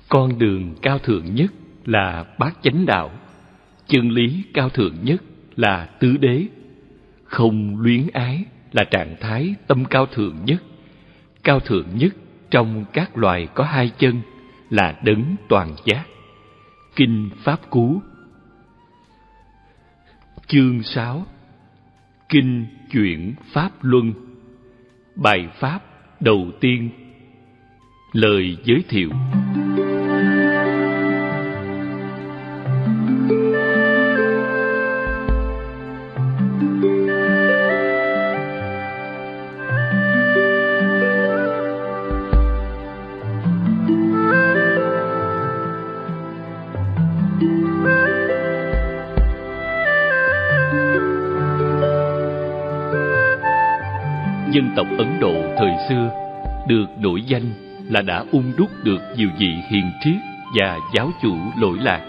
Con đường cao thượng nhất là bát chánh đạo. Chân lý cao thượng nhất là tứ đế. Không luyến ái là trạng thái tâm cao thượng nhất. Cao thượng nhất trong các loài có hai chân là đấng toàn giác. Kinh Pháp Cú. Chương 6. Kinh Chuyển Pháp Luân. Bài pháp đầu tiên. Lời giới thiệu. Dân tộc Ấn Độ thời xưa được nổi danh là đã đúc được nhiều vị hiền triết và giáo chủ lỗi lạc.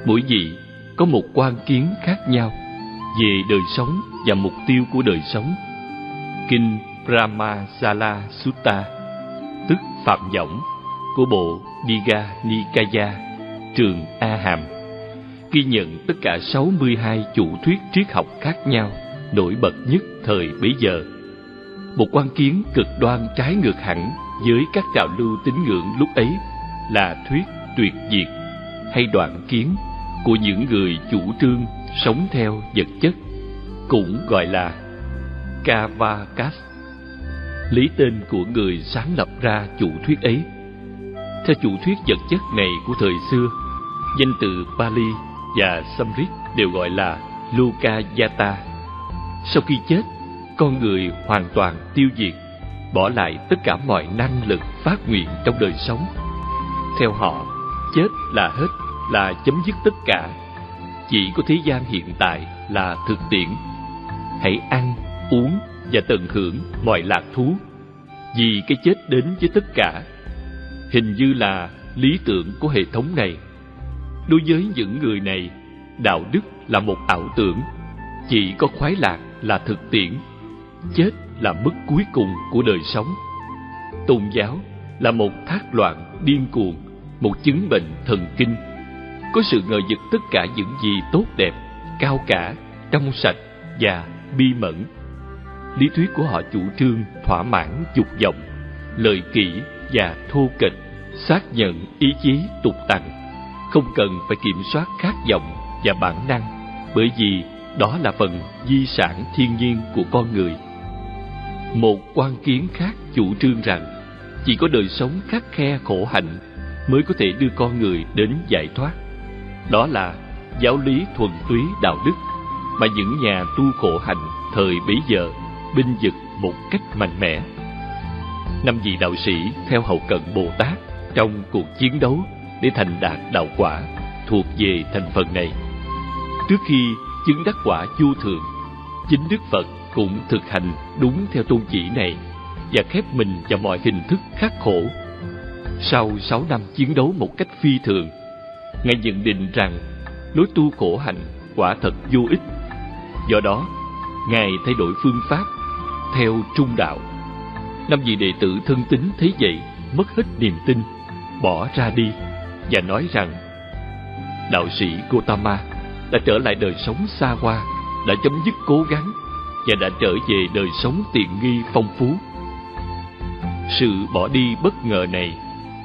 Mỗi vị có một quan kiến khác nhau về đời sống và mục tiêu của đời sống. Kinh Brahmasala Sutta, tức Phạm Võng, của bộ Digha Nikaya, trường A Hàm, ghi nhận tất cả 62 chủ thuyết triết học khác nhau nổi bật nhất thời bấy giờ. Một quan kiến cực đoan trái ngược hẳn với các trào lưu tín ngưỡng lúc ấy là thuyết tuyệt diệt, hay đoạn kiến của những người chủ trương sống theo vật chất, cũng gọi là Kavakas, lấy tên của người sáng lập ra chủ thuyết ấy. Theo chủ thuyết vật chất này của thời xưa, danh từ Pali và Samrit đều gọi là Lokayata. Sau khi chết, con người hoàn toàn tiêu diệt, bỏ lại tất cả mọi năng lực phát nguyện trong đời sống. Theo họ, chết là hết, là chấm dứt tất cả. Chỉ có thế gian hiện tại là thực tiễn. Hãy ăn, uống và tận hưởng mọi lạc thú, vì cái chết đến với tất cả. Hình như là lý tưởng của hệ thống này. Đối với những người này, đạo đức là một ảo tưởng, chỉ có khoái lạc là thực tiễn. Chết là mức cuối cùng của đời sống. Tôn giáo là một thác loạn điên cuồng, một chứng bệnh thần kinh, có sự ngờ vực tất cả những gì tốt đẹp, cao cả, trong sạch và bi mẫn. Lý thuyết của họ chủ trương thỏa mãn dục vọng, lợi kỷ và thô kệch, xác nhận ý chí tục tằng, không cần phải kiểm soát khát vọng và bản năng, bởi vì đó là phần di sản thiên nhiên của con người. Một quan kiến khác chủ trương rằng chỉ có đời sống khắt khe khổ hạnh mới có thể đưa con người đến giải thoát. Đó là giáo lý thuần túy đạo đức mà những nhà tu khổ hạnh thời bấy giờ binh vực một cách mạnh mẽ. 5 vị đạo sĩ theo hậu cận Bồ Tát trong cuộc chiến đấu để thành đạt đạo quả thuộc về thành phần này. Trước khi chứng đắc quả vô thượng, chính Đức Phật cũng thực hành đúng theo tôn chỉ này và khép mình vào mọi hình thức khắc khổ. Sau 6 năm chiến đấu một cách phi thường, Ngài nhận định rằng lối tu khổ hạnh quả thật vô ích. Do đó, Ngài thay đổi phương pháp theo trung đạo. 5 vị đệ tử thân tín thấy vậy mất hết niềm tin, bỏ ra đi và nói rằng đạo sĩ Gotama đã trở lại đời sống xa hoa, đã chấm dứt cố gắng và đã trở về đời sống tiện nghi phong phú. Sự bỏ đi bất ngờ này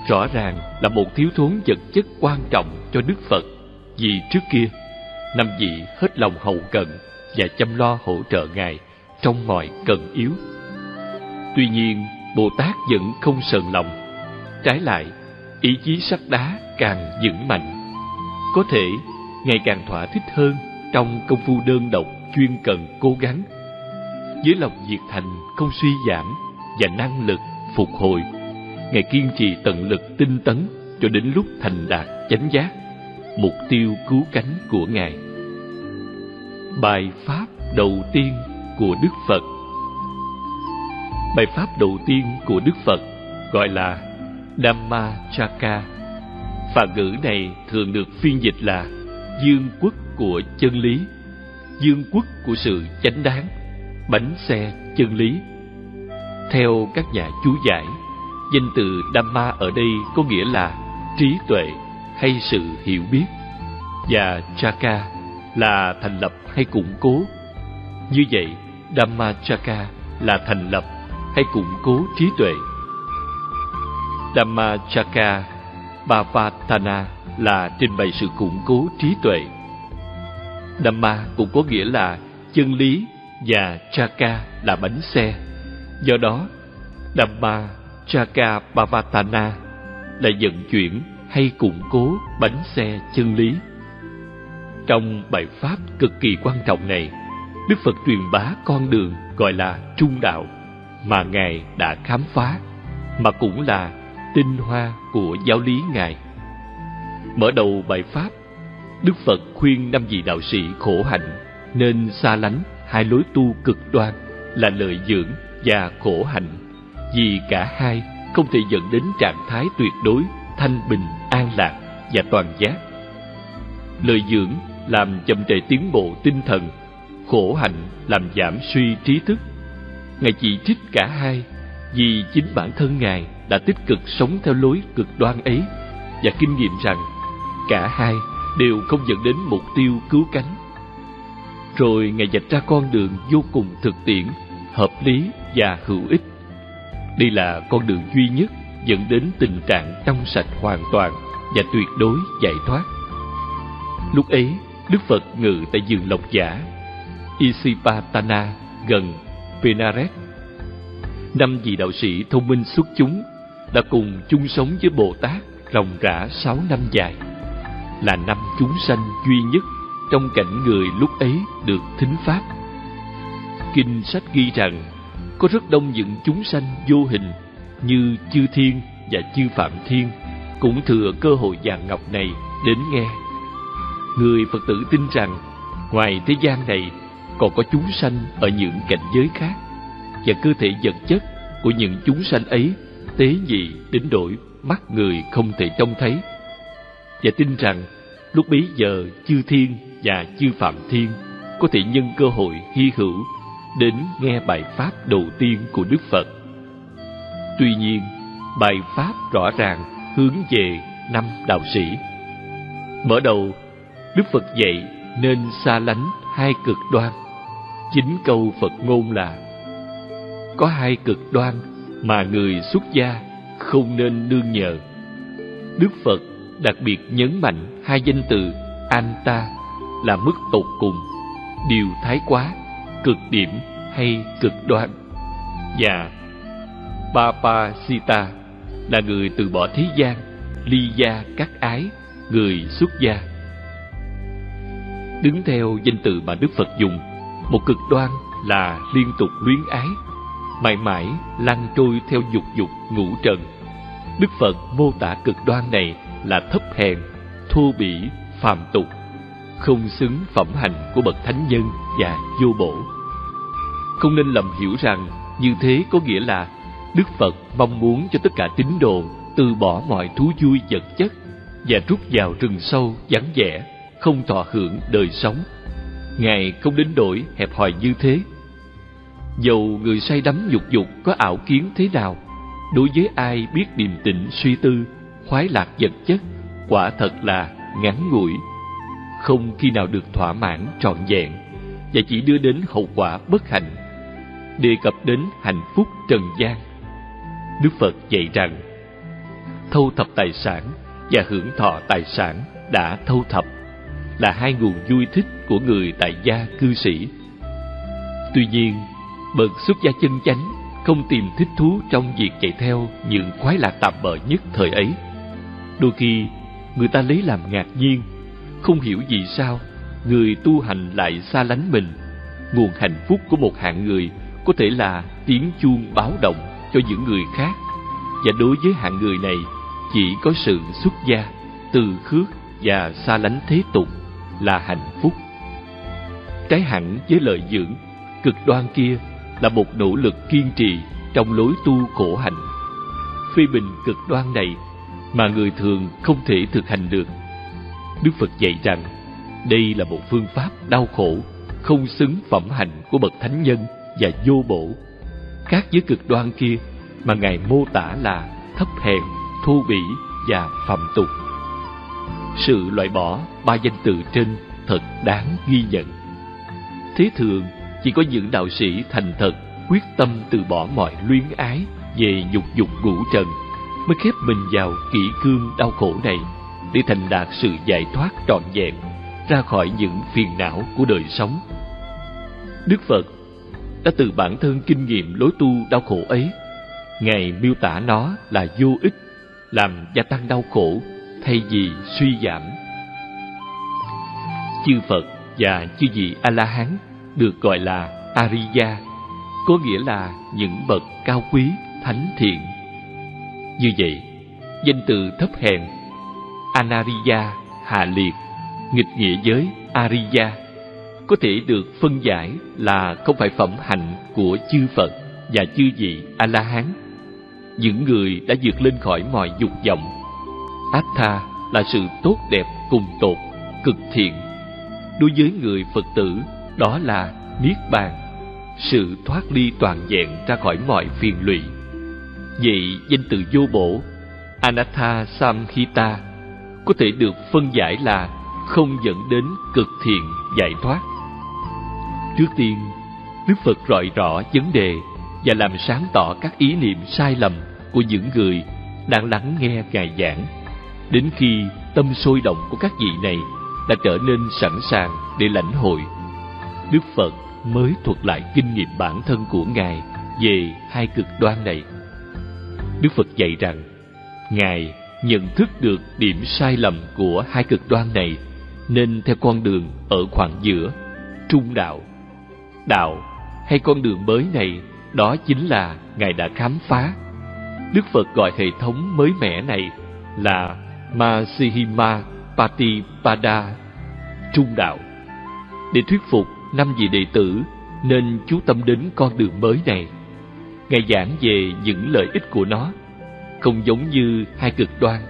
rõ ràng là một thiếu thốn vật chất quan trọng cho Đức Phật, vì trước kia 5 vị hết lòng hậu cận và chăm lo hỗ trợ Ngài trong mọi cần yếu. Tuy nhiên, Bồ Tát vẫn không sờn lòng. Trái lại, ý chí sắt đá càng vững mạnh. Có thể Ngài càng thỏa thích hơn trong công phu đơn độc chuyên cần cố gắng. Với lòng nhiệt thành không suy giảm và năng lực phục hồi, Ngài kiên trì tận lực tinh tấn cho đến lúc thành đạt chánh giác, mục tiêu cứu cánh của Ngài. Bài pháp đầu tiên của Đức Phật. Bài pháp đầu tiên của Đức Phật gọi là Dhammacakka. Phạn ngữ này thường được phiên dịch là dương quốc của chân lý, dương quốc của sự chánh đáng, bánh xe chân lý. Theo các nhà chú giải, danh từ Dhamma ở đây có nghĩa là trí tuệ hay sự hiểu biết, và Chaka là thành lập hay củng cố. Như vậy, Dhammachaka là thành lập hay củng cố trí tuệ. Dhammachaka Bhavatana là trình bày sự củng cố trí tuệ. Dhamma cũng có nghĩa là chân lý và Chaka là bánh xe. Do đó, Dhammachaka Bhavatana là vận chuyển hay củng cố bánh xe chân lý. Trong bài pháp cực kỳ quan trọng này, Đức Phật truyền bá con đường gọi là trung đạo mà Ngài đã khám phá, mà cũng là tinh hoa của giáo lý Ngài. Mở đầu bài pháp, Đức Phật khuyên 5 vị đạo sĩ khổ hạnh nên xa lánh hai lối tu cực đoan là lợi dưỡng và khổ hạnh, vì cả hai không thể dẫn đến trạng thái tuyệt đối thanh bình, an lạc và toàn giác. Lợi dưỡng làm chậm trễ tiến bộ tinh thần, khổ hạnh làm giảm suy trí thức. Ngài chỉ trích cả hai vì chính bản thân Ngài đã tích cực sống theo lối cực đoan ấy và kinh nghiệm rằng cả hai đều không dẫn đến mục tiêu cứu cánh. Rồi Ngài vạch ra con đường vô cùng thực tiễn, hợp lý và hữu ích. Đây là con đường duy nhất dẫn đến tình trạng trong sạch hoàn toàn và tuyệt đối giải thoát. Lúc ấy, Đức Phật ngự tại vườn Lộc Giả Isipatana gần Benares. 5 vị đạo sĩ thông minh xuất chúng đã cùng chung sống với Bồ Tát ròng rã 6 năm dài, là 5 chúng sanh duy nhất trong cảnh người lúc ấy được thính pháp. Kinh sách ghi rằng có rất đông những chúng sanh vô hình như chư thiên và chư phạm thiên cũng thừa cơ hội vàng ngọc này đến nghe. Người Phật tử tin rằng ngoài thế gian này còn có chúng sanh ở những cảnh giới khác, và cơ thể vật chất của những chúng sanh ấy tế nhị đến đổi mắt người không thể trông thấy, và tin rằng lúc bấy giờ chư thiên và chư phạm thiên có thể nhân cơ hội hy hữu đến nghe bài pháp đầu tiên của Đức Phật. Tuy nhiên, bài pháp rõ ràng hướng về 5 đạo sĩ. Mở đầu, Đức Phật dạy nên xa lánh hai cực đoan. Chính câu Phật ngôn là: có hai cực đoan mà người xuất gia không nên nương nhờ. Đức Phật đặc biệt nhấn mạnh hai danh từ Anta là mức tột cùng, điều thái quá, cực điểm hay cực đoan, và Papasita là người từ bỏ thế gian, ly gia cắt ái, người xuất gia. Đứng theo danh từ mà Đức Phật dùng, một cực đoan là liên tục luyến ái, mãi mãi lăn trôi theo dục dục ngũ trần. Đức Phật mô tả cực đoan này là thấp hèn, thô bỉ, phàm tục, không xứng phẩm hạnh của bậc thánh nhân và vô bổ. Không nên lầm hiểu rằng như thế có nghĩa là Đức Phật mong muốn cho tất cả tín đồ từ bỏ mọi thú vui vật chất và rút vào rừng sâu vắng vẻ, không thọ hưởng đời sống. Ngài không đến nỗi hẹp hòi như thế. Dầu người say đắm dục dục có ảo kiến thế nào, đối với ai biết điềm tĩnh suy tư, khoái lạc vật chất quả thật là ngắn ngủi, không khi nào được thỏa mãn trọn vẹn, và chỉ đưa đến hậu quả bất hạnh. Đề cập đến hạnh phúc trần gian, Đức Phật dạy rằng thâu thập tài sản và hưởng thọ tài sản đã thâu thập là hai nguồn vui thích của người tại gia cư sĩ. Tuy nhiên, bậc xuất gia chân chánh không tìm thích thú trong việc chạy theo những khoái lạc tạm bợ nhất thời ấy. Đôi khi, người ta lấy làm ngạc nhiên, không hiểu vì sao người tu hành lại xa lánh mình. Nguồn hạnh phúc của một hạng người có thể là tiếng chuông báo động cho những người khác, và đối với hạng người này chỉ có sự xuất gia, từ khước và xa lánh thế tục là hạnh phúc. Trái hẳn với lợi dưỡng, cực đoan kia là một nỗ lực kiên trì trong lối tu khổ hạnh. Phê bình cực đoan này mà người thường không thể thực hành được. Đức Phật dạy rằng đây là một phương pháp đau khổ, không xứng phẩm hạnh của bậc thánh nhân và vô bổ, khác với cực đoan kia mà Ngài mô tả là thấp hèn, thô bỉ, và phạm tục. Sự loại bỏ ba danh từ trên thật đáng ghi nhận. Thế thường, chỉ có những đạo sĩ thành thật, quyết tâm từ bỏ mọi luyến ái về nhục dục ngũ trần mới khép mình vào kỷ cương đau khổ này để thành đạt sự giải thoát trọn vẹn ra khỏi những phiền não của đời sống. Đức Phật đã từ bản thân kinh nghiệm lối tu đau khổ ấy. Ngài miêu tả nó là vô ích, làm gia tăng đau khổ thay vì suy giảm. Chư Phật và chư vị A-la-hán được gọi là Ariya, có nghĩa là những bậc cao quý, thánh thiện. Như vậy, danh từ thấp hèn Anariya, hạ liệt, nghịch nghĩa với Ariya, có thể được phân giải là không phải phẩm hạnh của chư Phật và chư vị A-la-hán, những người đã vượt lên khỏi mọi dục vọng. Attha là sự tốt đẹp cùng tột, cực thiện. Đối với người Phật tử, đó là Niết Bàn, sự thoát ly toàn vẹn ra khỏi mọi phiền lụy. Vậy danh từ vô bổ Anatta Samhita có thể được phân giải là không dẫn đến cực thiện giải thoát. Trước tiên, Đức Phật rọi rõ vấn đề và làm sáng tỏ các ý niệm sai lầm của những người đang lắng nghe Ngài giảng. Đến khi tâm sôi động của các vị này đã trở nên sẵn sàng để lãnh hội, Đức Phật mới thuật lại kinh nghiệm bản thân của Ngài về hai cực đoan này. Đức Phật dạy rằng, Ngài nhận thức được điểm sai lầm của hai cực đoan này, nên theo con đường ở khoảng giữa, trung đạo. Đạo hay con đường mới này, đó chính là Ngài đã khám phá. Đức Phật gọi hệ thống mới mẻ này là Majjhima Patipada, trung đạo. Để thuyết phục 5 vị đệ tử nên chú tâm đến con đường mới này. Ngài giảng về những lợi ích của nó. Không giống như hai cực đoan,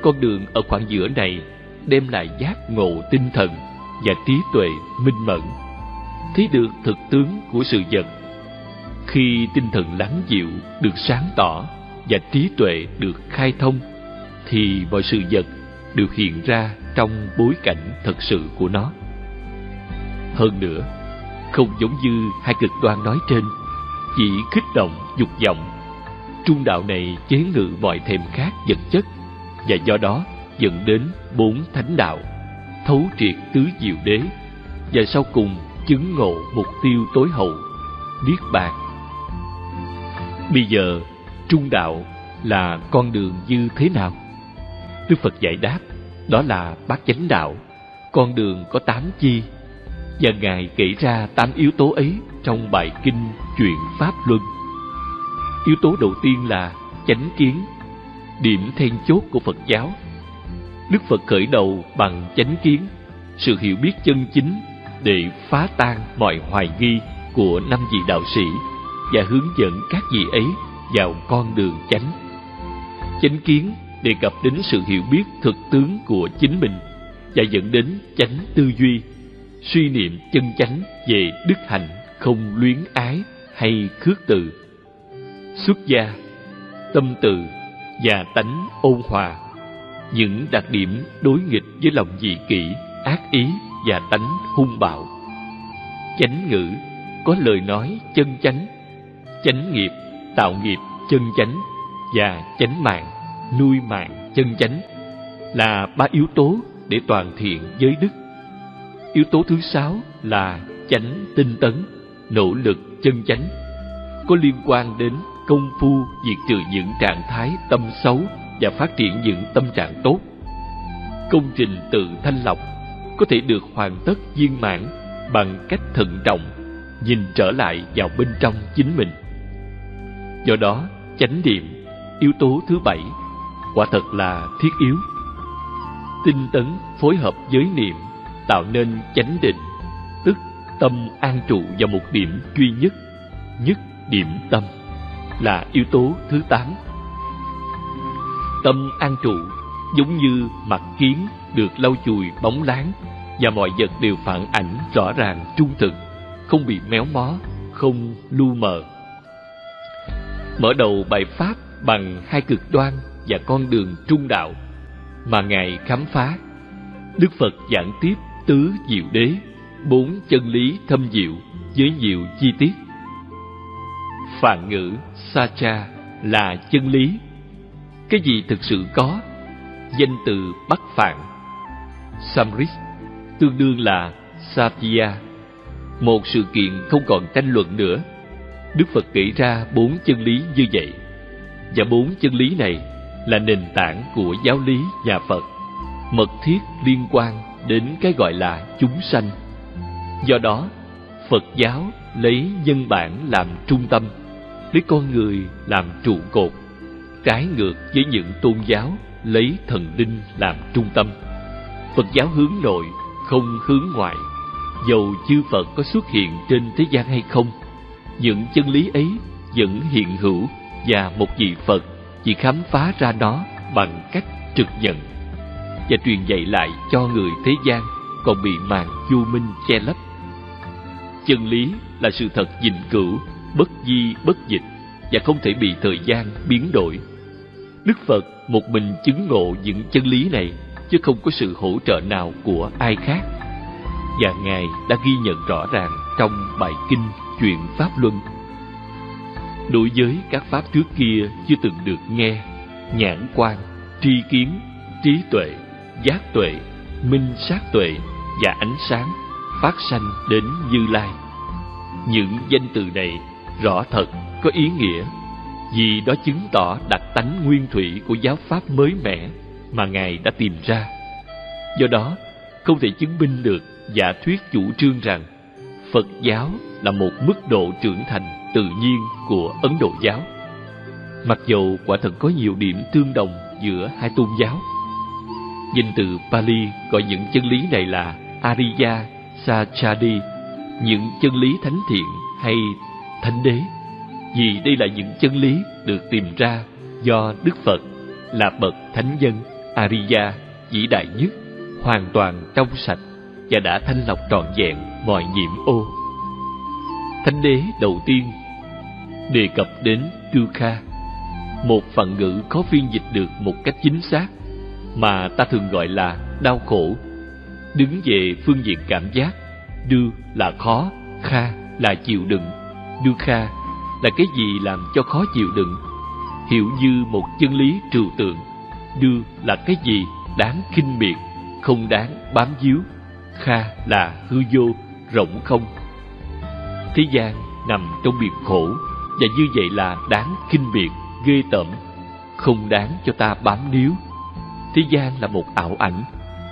con đường ở khoảng giữa này đem lại giác ngộ tinh thần và trí tuệ minh mẫn, thấy được thực tướng của sự vật. Khi tinh thần lắng dịu được sáng tỏ và trí tuệ được khai thông, thì mọi sự vật đều hiện ra trong bối cảnh thật sự của nó. Hơn nữa, không giống như hai cực đoan nói trên, chỉ kích động dục vọng, trung đạo này chế ngự mọi thèm khát vật chất, và do đó dẫn đến 4 thánh đạo, thấu triệt tứ diệu đế, và sau cùng chứng ngộ mục tiêu tối hậu, Niết Bàn. Bây giờ, trung đạo là con đường như thế nào? Đức Phật giải đáp, đó là bát chánh đạo, con đường có 8 chi, và Ngài kể ra 8 yếu tố ấy trong bài kinh Chuyện Pháp Luân. Yếu tố đầu tiên là chánh kiến, điểm then chốt của Phật giáo. Đức Phật khởi đầu bằng chánh kiến, sự hiểu biết chân chính để phá tan mọi hoài nghi của 5 vị đạo sĩ và hướng dẫn các vị ấy vào con đường chánh. Chánh kiến đề cập đến sự hiểu biết thực tướng của chính mình và dẫn đến chánh tư duy, suy niệm chân chánh về đức hạnh không luyến ái hay khước từ. Xuất gia, tâm từ và tánh ôn hòa, những đặc điểm đối nghịch với lòng dị kỷ, ác ý và tánh hung bạo. Chánh ngữ, có lời nói chân chánh. Chánh nghiệp, tạo nghiệp chân chánh. Và chánh mạng, nuôi mạng chân chánh, là 3 yếu tố để toàn thiện giới đức. Yếu tố thứ 6 là chánh tinh tấn, nỗ lực chân chánh, có liên quan đến công phu diệt trừ những trạng thái tâm xấu và phát triển những tâm trạng tốt. Công trình tự thanh lọc có thể được hoàn tất viên mãn bằng cách thận trọng, nhìn trở lại vào bên trong chính mình. Do đó, chánh niệm, yếu tố thứ 7, quả thật là thiết yếu. Tinh tấn phối hợp với niệm tạo nên chánh định, tức tâm an trụ vào một điểm duy nhất, nhất điểm tâm, là yếu tố thứ 8. Tâm an trụ giống như mặt kiến được lau chùi bóng láng, và mọi vật đều phản ảnh rõ ràng trung thực, không bị méo mó, không lu mờ. Mở đầu bài pháp bằng hai cực đoan và con đường trung đạo mà Ngài khám phá. Đức Phật giảng tiếp tứ diệu đế, 4 chân lý thâm diệu với nhiều chi tiết. Phạn ngữ Sacha là chân lý. Cái gì thực sự có? Danh từ Bắc Phạn Samrit tương đương là Satya, một sự kiện không còn tranh luận nữa. Đức Phật kể ra 4 chân lý như vậy, và 4 chân lý này là nền tảng của giáo lý nhà Phật, mật thiết liên quan đến cái gọi là chúng sanh. Do đó, Phật giáo lấy nhân bản làm trung tâm, lấy con người làm trụ cột, trái ngược với những tôn giáo lấy thần linh làm trung tâm. Phật giáo hướng nội, không hướng ngoại. Dầu chư Phật có xuất hiện trên thế gian hay không, những chân lý ấy vẫn hiện hữu, và một vị Phật chỉ khám phá ra nó bằng cách trực nhận và truyền dạy lại cho người thế gian còn bị màn vô minh che lấp. Chân lý là sự thật vĩnh cửu, bất di bất dịch và không thể bị thời gian biến đổi. Đức Phật một mình chứng ngộ những chân lý này, chứ không có sự hỗ trợ nào của ai khác. Và Ngài đã ghi nhận rõ ràng trong bài kinh Chuyện Pháp Luân. Đối với các pháp trước kia chưa từng được nghe, nhãn quan, tri kiến, trí tuệ, giác tuệ, minh sát tuệ và ánh sáng phát sanh đến Như Lai. Những danh từ này rõ thật có ý nghĩa, vì đó chứng tỏ đặc tánh nguyên thủy của giáo pháp mới mẻ mà Ngài đã tìm ra. Do đó, không thể chứng minh được giả thuyết chủ trương rằng Phật giáo là một mức độ trưởng thành tự nhiên của Ấn Độ giáo. Mặc dầu quả thật có nhiều điểm tương đồng giữa hai tôn giáo. Danh từ Pali gọi những chân lý này là Ariya Sachadi, những chân lý thánh thiện hay thánh đế, vì đây là những chân lý được tìm ra do Đức Phật là bậc thánh nhân Ariya vĩ đại nhất, hoàn toàn trong sạch và đã thanh lọc trọn vẹn mọi nhiễm ô. Thánh đế đầu tiên đề cập đến dukkha, một phận ngữ khó phiên dịch được một cách chính xác, mà ta thường gọi là đau khổ. Đứng về phương diện cảm giác, du là khó, kha là chịu đựng. Dukkha là cái gì làm cho khó chịu đựng? Hiểu như một chân lý trừu tượng. Du là cái gì đáng khinh miệt, không đáng bám víu. Kha là hư vô, rỗng không. Thế gian nằm trong biệt khổ, và như vậy là đáng khinh miệt, ghê tởm, không đáng cho ta bám níu. Thế gian là một ảo ảnh,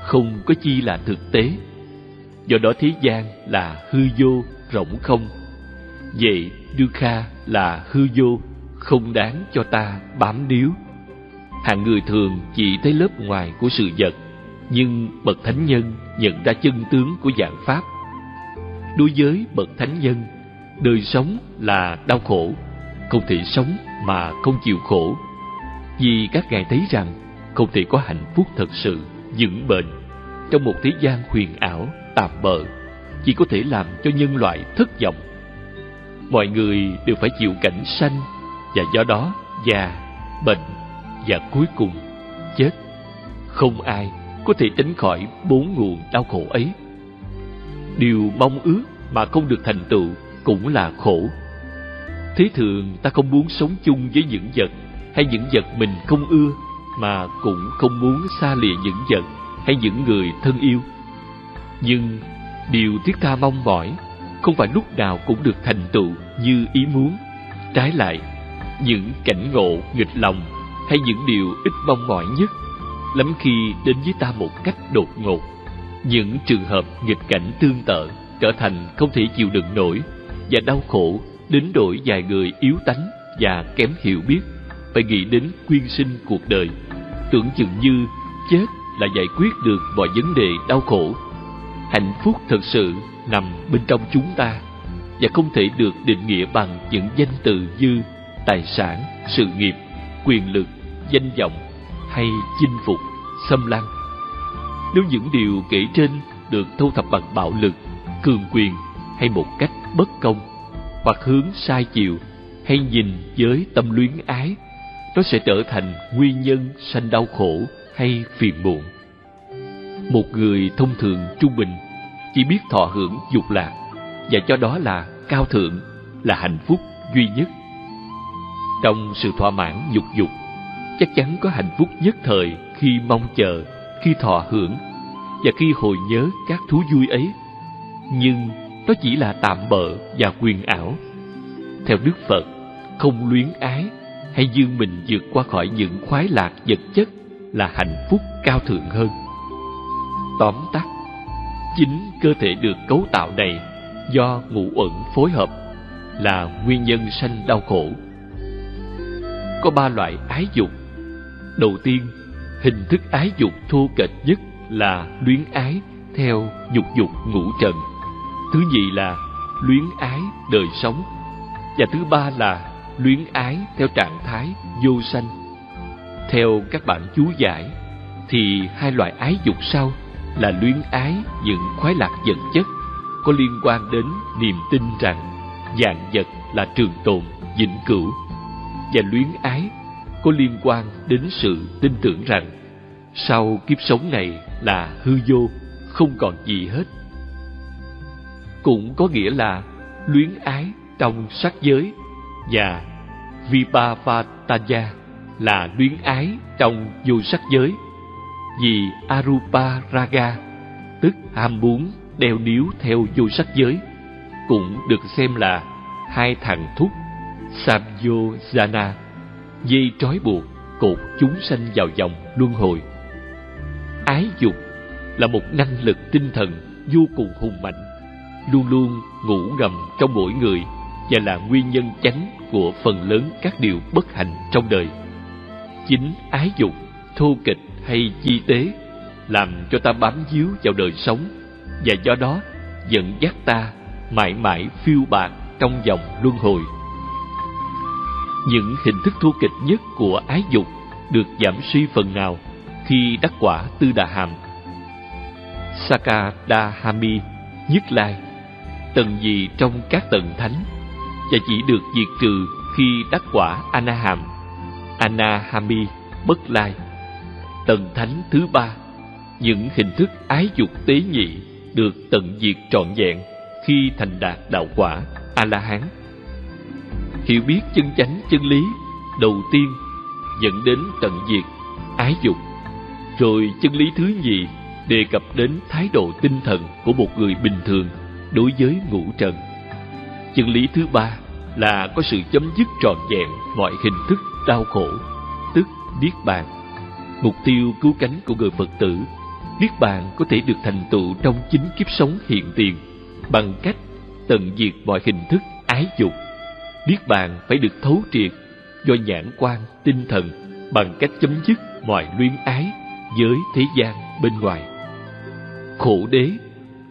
không có chi là thực tế. Do đó thế gian là hư vô, rỗng không. Vậy dukkha là hư vô, không đáng cho ta bám níu. Hạng người thường chỉ thấy lớp ngoài của sự vật, nhưng bậc thánh nhân nhận ra chân tướng của vạn pháp. Đối với bậc thánh nhân, đời sống là đau khổ, không thể sống mà không chịu khổ, vì các ngài thấy rằng không thể có hạnh phúc thật sự vững bền trong một thế gian huyền ảo tạm bợ, chỉ có thể làm cho nhân loại thất vọng. Mọi người đều phải chịu cảnh sanh, và do đó già, bệnh và cuối cùng chết. Không ai có thể tránh khỏi 4 nguồn đau khổ ấy. Điều mong ước mà không được thành tựu cũng là khổ. Thế thường ta không muốn sống chung với những vật hay những vật mình không ưa, mà cũng không muốn xa lìa những vật hay những người thân yêu. Nhưng điều thiết tha mong mỏi không phải lúc nào cũng được thành tựu như ý muốn. Trái lại, những cảnh ngộ nghịch lòng hay những điều ít mong mỏi nhất lắm khi đến với ta một cách đột ngột. Những trường hợp nghịch cảnh tương tự trở thành không thể chịu đựng nổi, và đau khổ đến đổi vài người yếu tánh và kém hiểu biết phải nghĩ đến quyên sinh cuộc đời, tưởng chừng như chết là giải quyết được mọi vấn đề đau khổ. Hạnh phúc thật sự nằm bên trong chúng ta, và không thể được định nghĩa bằng những danh từ như tài sản, sự nghiệp, quyền lực, danh vọng hay chinh phục, xâm lăng. Nếu những điều kể trên được thu thập bằng bạo lực, cường quyền hay một cách bất công, hoặc hướng sai chiều, hay nhìn với tâm luyến ái, nó sẽ trở thành nguyên nhân sanh đau khổ hay phiền muộn. Một người thông thường trung bình chỉ biết thọ hưởng dục lạc và cho đó là cao thượng, là hạnh phúc duy nhất. Trong sự thỏa mãn dục dục, chắc chắn có hạnh phúc nhất thời khi mong chờ, khi thọ hưởng và khi hồi nhớ các thú vui ấy. Nhưng nó chỉ là tạm bợ và huyền ảo. Theo Đức Phật, không luyến ái hay dương mình vượt qua khỏi những khoái lạc vật chất là hạnh phúc cao thượng hơn. Tóm tắt, chính cơ thể được cấu tạo này do ngũ uẩn phối hợp là nguyên nhân sanh đau khổ. Có 3 loại ái dục. Đầu tiên, hình thức ái dục thô kệch nhất là luyến ái theo dục dục ngũ trần. Thứ nhì là luyến ái đời sống. Và thứ ba là luyến ái theo trạng thái vô sanh. Theo các bản chú giải thì 2 loại ái dục sau là luyến ái những khoái lạc vật chất có liên quan đến niềm tin rằng vạn vật là trường tồn, vĩnh cửu, và luyến ái có liên quan đến sự tin tưởng rằng sau kiếp sống này là hư vô, không còn gì hết. Cũng có nghĩa là luyến ái trong sắc giới và Vibhavataya là luyến ái trong vô sắc giới. Vì Arupa Raga, tức ham muốn đeo níu theo vô sắc giới, cũng được xem là 2 thằng thúc Samyojana, dây trói buộc cột chúng sanh vào vòng luân hồi. Ái dục là một năng lực tinh thần vô cùng hùng mạnh, luôn luôn ngủ ngầm trong mỗi người và là nguyên nhân chánh của phần lớn các điều bất hạnh trong đời. Chính ái dục thô kệch hay chi tế làm cho ta bám víu vào đời sống, và do đó dẫn dắt ta mãi mãi phiêu bạt trong vòng luân hồi. Những hình thức thô kệch nhất của ái dục được giảm suy phần nào khi đắc quả Tư Đà Hàm, Sakadahami Nhất Lai, tầng gì trong các tầng thánh, và chỉ được diệt trừ khi đắc quả Anaham, Anahami Bất Lai, tầng thánh thứ 3. Những hình thức ái dục tế nhị được tận diệt trọn vẹn khi thành đạt đạo quả A-la-hán. Hiểu biết chân chánh chân lý đầu tiên dẫn đến tận diệt ái dục, rồi chân lý thứ nhì đề cập đến thái độ tinh thần của một người bình thường đối với ngũ trần. Chân lý thứ 3 là có sự chấm dứt trọn vẹn mọi hình thức đau khổ, tức niết bàn. Mục tiêu cứu cánh của người Phật tử, niết bàn có thể được thành tựu trong chính kiếp sống hiện tiền bằng cách tận diệt mọi hình thức ái dục. Niết bàn phải được thấu triệt do nhãn quan tinh thần bằng cách chấm dứt mọi luyến ái với thế gian bên ngoài. Khổ đế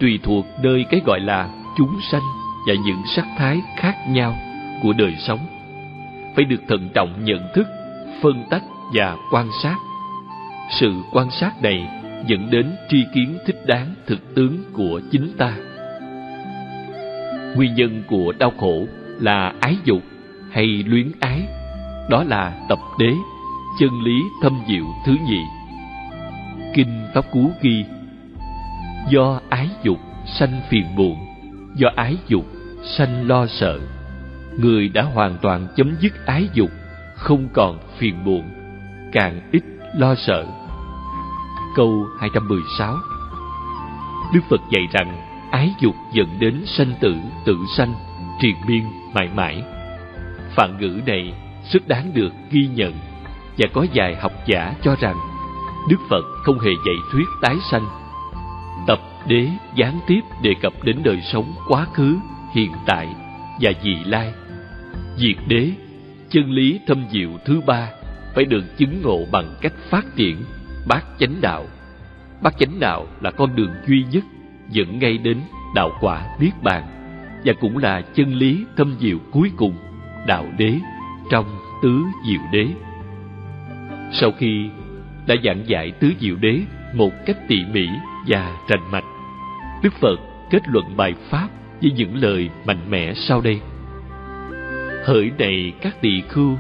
tùy thuộc nơi cái gọi là chúng sanh và những sắc thái khác nhau của đời sống, phải được thận trọng nhận thức, phân tách và quan sát. Sự quan sát này dẫn đến tri kiến thích đáng thực tướng của chính ta. Nguyên nhân của đau khổ là ái dục hay luyến ái, đó là tập đế, chân lý thâm diệu thứ nhị. Kinh Pháp Cú ghi: do ái dục sanh phiền muộn, do ái dục sanh lo sợ. Người đã hoàn toàn chấm dứt ái dục, không còn phiền muộn, càng ít lo sợ. Câu 216. Đức Phật dạy rằng ái dục dẫn đến sanh tử, tự sanh, triền miên mãi mãi. Phạn ngữ này rất đáng được ghi nhận, và có vài học giả cho rằng Đức Phật không hề dạy thuyết tái sanh. Tập đế gián tiếp đề cập đến đời sống quá khứ, hiện tại và vị lai. Diệt đế, chân lý thâm diệu thứ 3 phải được chứng ngộ bằng cách phát triển bát chánh đạo. Bát chánh đạo là con đường duy nhất dẫn ngay đến đạo quả niết bàn, và cũng là chân lý thâm diệu cuối cùng, đạo đế trong tứ diệu đế. Sau khi đã giảng giải tứ diệu đế một cách tỉ mỉ và rành mạch, Đức Phật kết luận bài pháp với những lời mạnh mẽ sau đây: hỡi này các tỳ khưu,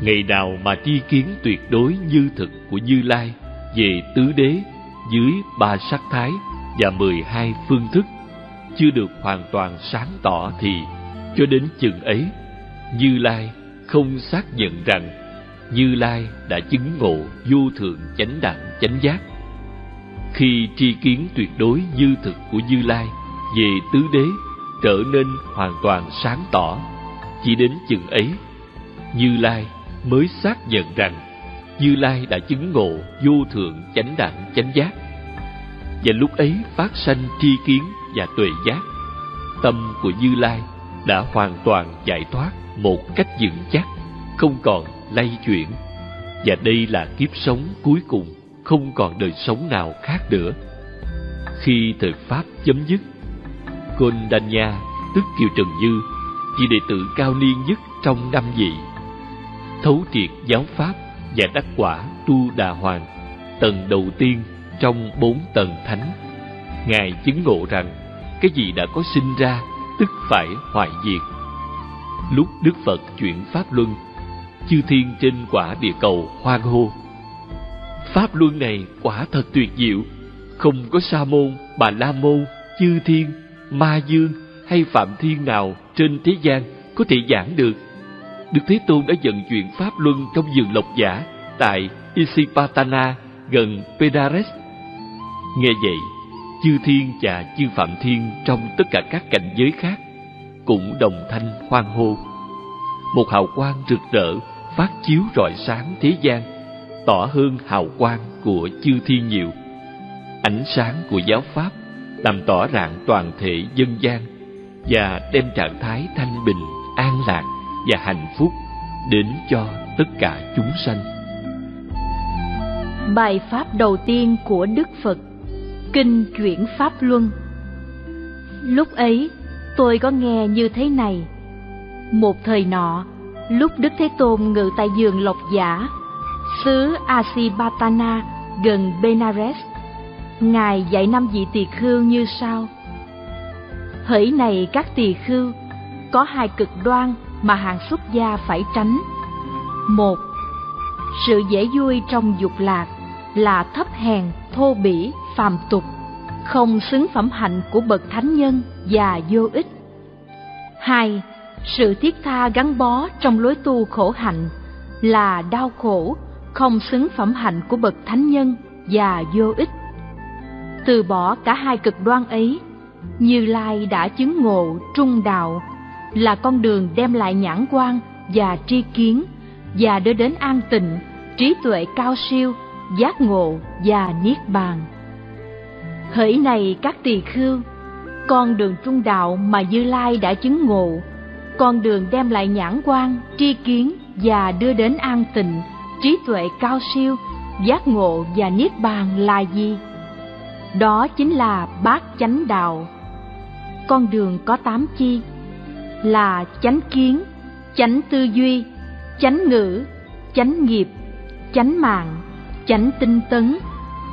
Ngày nào mà tri kiến tuyệt đối như thực của Như Lai về tứ đế dưới 3 sắc thái và 12 phương thức chưa được hoàn toàn sáng tỏ thì cho đến chừng ấy, Như Lai không xác nhận rằng Như Lai đã chứng ngộ vô thượng chánh đẳng chánh giác. Khi tri kiến tuyệt đối như thực của Như Lai về tứ đế trở nên hoàn toàn sáng tỏ, chỉ đến chừng ấy, Như Lai mới xác nhận rằng Như Lai đã chứng ngộ vô thượng chánh đẳng chánh giác. Và lúc ấy phát sanh tri kiến và tuệ giác. Tâm của Như Lai đã hoàn toàn giải thoát một cách vững chắc, không còn lay chuyển. Và đây là kiếp sống cuối cùng, không còn đời sống nào khác nữa. Khi thời Pháp chấm dứt, Kondanya, tức Kiều Trần Như, vị đệ tử cao niên nhất trong 5 vị, thấu triệt giáo Pháp và đắc quả Tu Đà Hoàng, tầng đầu tiên trong 4 tầng thánh. Ngài chứng ngộ rằng cái gì đã có sinh ra tức phải hoại diệt. Lúc Đức Phật chuyển Pháp Luân, chư thiên trên quả địa cầu hoan hô: Pháp Luân này quả thật tuyệt diệu, không có Sa môn, Bà La môn, chư thiên, Ma Dương hay Phạm Thiên nào trên thế gian có thể giảng được. Đức Thế Tôn đã vận chuyển Pháp Luân trong vườn Lộc Giả tại Isipatana gần Benares. Nghe vậy, chư thiên và chư Phạm Thiên trong tất cả các cảnh giới khác cũng đồng thanh hoan hô. Một hào quang rực rỡ phát chiếu rọi sáng thế gian, tỏ hơn hào quang của chư thiên nhiều. Ánh sáng của giáo Pháp làm tỏ rạng toàn thể dân gian và đem trạng thái thanh bình, an lạc và hạnh phúc đến cho tất cả chúng sanh. Bài pháp đầu tiên của Đức Phật, Kinh Chuyển Pháp Luân. Lúc ấy tôi có nghe như thế này: một thời nọ, lúc Đức Thế Tôn ngự tại vườn Lộc Giả, xứ Asipatana gần Benares, Ngài dạy 5 vị tỳ khưu như sau: hỡi này các tỳ khưu, có 2 cực đoan mà hạng xuất gia phải tránh. 1. Sự dễ vui trong dục lạc là thấp hèn, thô bỉ, phàm tục, không xứng phẩm hạnh của bậc thánh nhân và vô ích. 2. Sự thiết tha gắn bó trong lối tu khổ hạnh là đau khổ, không xứng phẩm hạnh của bậc thánh nhân và vô ích. Từ bỏ cả 2 cực đoan ấy, Như Lai đã chứng ngộ trung đạo, là con đường đem lại nhãn quan và tri kiến, và đưa đến an tịnh, trí tuệ cao siêu, giác ngộ và niết bàn. Hỡi này các tỳ khưu, con đường trung đạo mà Như Lai đã chứng ngộ, con đường đem lại nhãn quan, tri kiến và đưa đến an tịnh, trí tuệ cao siêu, giác ngộ và niết bàn là gì? Đó chính là bát chánh đạo. Con đường có 8 chi, là chánh kiến, chánh tư duy, chánh ngữ, chánh nghiệp, chánh mạng, chánh tinh tấn,